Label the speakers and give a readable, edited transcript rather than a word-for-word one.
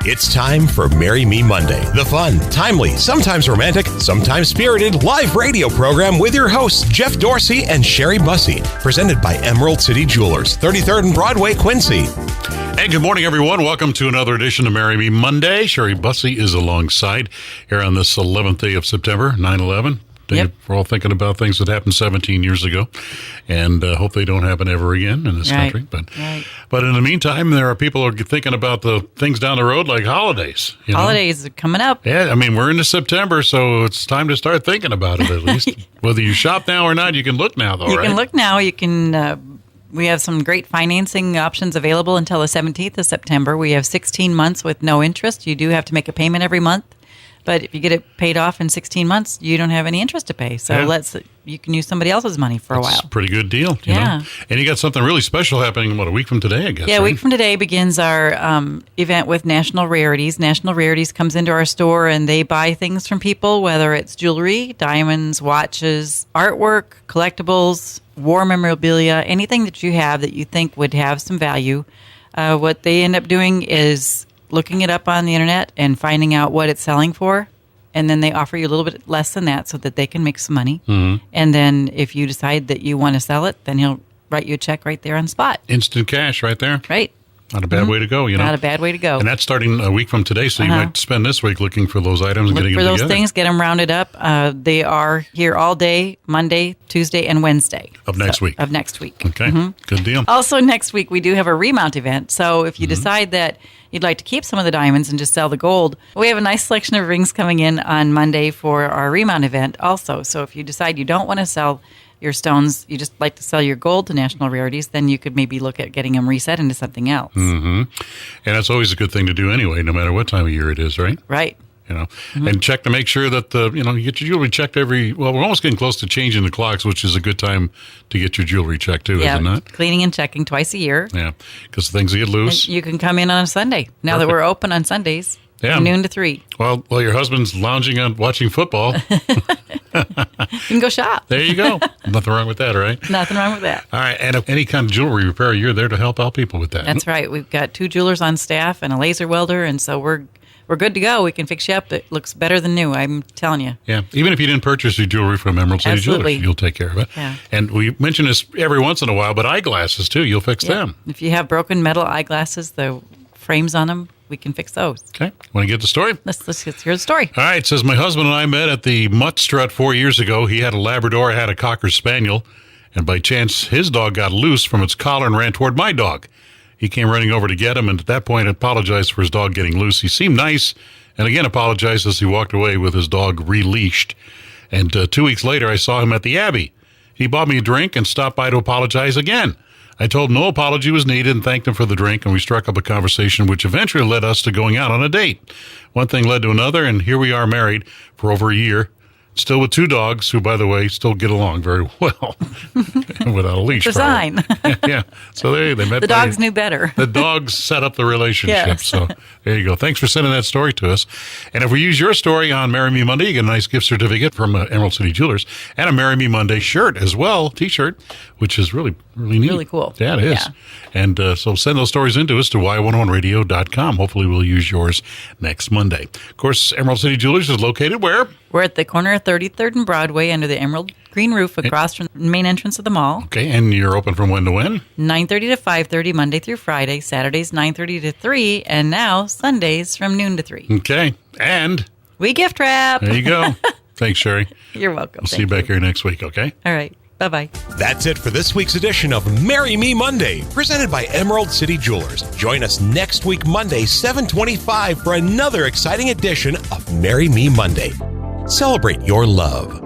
Speaker 1: It's time for Marry Me Monday, the fun, timely, sometimes romantic, sometimes spirited live radio program with your hosts, Jeff Dorsey and Sherry Bussey, presented by Emerald City Jewelers, 33rd and Broadway, Quincy.
Speaker 2: Hey, good morning, everyone. Welcome to another edition of Marry Me Monday. Sherry Bussey is alongside here on this 11th day of September, 9/11.
Speaker 3: Yep.
Speaker 2: We're all thinking about things that happened 17 years ago, and hope they don't happen ever again in this country. But in the meantime, there are people who are thinking about the things down the road, like holidays.
Speaker 3: Holidays are coming up.
Speaker 2: Yeah, I mean, we're into September, so it's time to start thinking about it, at least. Whether you shop now or not, you can look now, though,
Speaker 3: You can look now. You can... we have some great financing options available until the 17th of September. We have 16 months with no interest. You do have to make a payment every month. But if you get it paid off in 16 months, you don't have any interest to pay. So you can use somebody else's money for a while.
Speaker 2: That's a pretty good deal. You know? And you got something really special happening, a week from today, I guess.
Speaker 3: Yeah,
Speaker 2: right?
Speaker 3: a week from today begins our event with National Rarities. National Rarities comes into our store and they buy things from people, whether it's jewelry, diamonds, watches, artwork, collectibles, war memorabilia, anything that you have that you think would have some value. What they end up doing is looking it up on the internet and finding out what it's selling for. And then they offer you a little bit less than that so that they can make some money. Mm-hmm. And then if you decide that you want to sell it, then he'll write you a check right there on the spot.
Speaker 2: Instant cash right there.
Speaker 3: Right.
Speaker 2: Not a bad way to go, you know.
Speaker 3: Not a bad way to go.
Speaker 2: And that's starting a week from today, so you might spend this week looking for those items and getting them together.
Speaker 3: Look for those things, get them rounded up. They are here all day, Monday, Tuesday, and Wednesday.
Speaker 2: Of next week.
Speaker 3: Of next week.
Speaker 2: Okay, good deal.
Speaker 3: Also, next week, we do have a remount event. So if you decide that you'd like to keep some of the diamonds and just sell the gold, we have a nice selection of rings coming in on Monday for our remount event also. So if you decide you don't want to sell your stones, you just like to sell your gold to National Rarities, then you could maybe look at getting them reset into something else.
Speaker 2: Mm-hmm. And that's always a good thing to do anyway, no matter what time of year it is, right?
Speaker 3: Right.
Speaker 2: You know, and check to make sure that you get your jewelry checked we're almost getting close to changing the clocks, which is a good time to get your jewelry checked too, is it not?
Speaker 3: Cleaning and checking twice a year.
Speaker 2: Yeah, because things get loose.
Speaker 3: And you can come in on a Sunday, now that we're open on Sundays.
Speaker 2: Yeah.
Speaker 3: Noon to 3.
Speaker 2: Well, while your husband's lounging on watching football,
Speaker 3: you can go shop.
Speaker 2: There you go. Nothing wrong with that, right?
Speaker 3: Nothing wrong with that.
Speaker 2: All right. And if any kind of jewelry repair, you're there to help out people with that.
Speaker 3: That's right. We've got 2 jewelers on staff and a laser welder, and so we're good to go. We can fix you up. It looks better than new, I'm telling you.
Speaker 2: Yeah. Even if you didn't purchase your jewelry from Emerald City Jewelers, you'll take care of it.
Speaker 3: Yeah.
Speaker 2: And we mention this every once in a while, but eyeglasses, too, you'll fix them.
Speaker 3: If you have broken metal eyeglasses, the frames on them, we can fix those.
Speaker 2: Okay. Want to get the story?
Speaker 3: Let's hear the story.
Speaker 2: All right. It says, my husband and I met at the Mutt Strut 4 years ago. He had a Labrador, I had a Cocker Spaniel, and by chance, his dog got loose from its collar and ran toward my dog. He came running over to get him, and at that point apologized for his dog getting loose. He seemed nice, and again apologized as he walked away with his dog releashed. And 2 weeks later, I saw him at the Abbey. He bought me a drink and stopped by to apologize again. I told him no apology was needed and thanked him for the drink, and we struck up a conversation which eventually led us to going out on a date. One thing led to another, and here we are married for over a year. Still with 2 dogs, who, by the way, still get along very well without a leash.
Speaker 3: It's a sign.
Speaker 2: Yeah. So they met.
Speaker 3: The dogs knew better.
Speaker 2: The dogs set up the relationship.
Speaker 3: Yes.
Speaker 2: So there you go. Thanks for sending that story to us. And if we use your story on Marry Me Monday, you get a nice gift certificate from Emerald City Jewelers and a Marry Me Monday shirt as well, T-shirt, which is really neat.
Speaker 3: Really cool.
Speaker 2: Yeah, it is.
Speaker 3: Yeah.
Speaker 2: And so send those stories into us to y101radio.com. Hopefully we'll use yours next Monday. Of course, Emerald City Jewelers is located where?
Speaker 3: We're at the corner of 33rd and Broadway under the Emerald Green roof across from the main entrance of the mall.
Speaker 2: Okay, and you're open from when to when?
Speaker 3: 9:30 to 5:30, Monday through Friday. Saturdays, 9:30 to 3. And now, Sundays from noon to 3.
Speaker 2: Okay, and
Speaker 3: we gift wrap.
Speaker 2: There you go. Thanks, Sherry.
Speaker 3: You're welcome.
Speaker 2: We'll see you back here next week, okay?
Speaker 3: All right. Bye-bye.
Speaker 1: That's it for this week's edition of Marry Me Monday, presented by Emerald City Jewelers. Join us next week, Monday, 7:25, for another exciting edition of Marry Me Monday. Celebrate your love.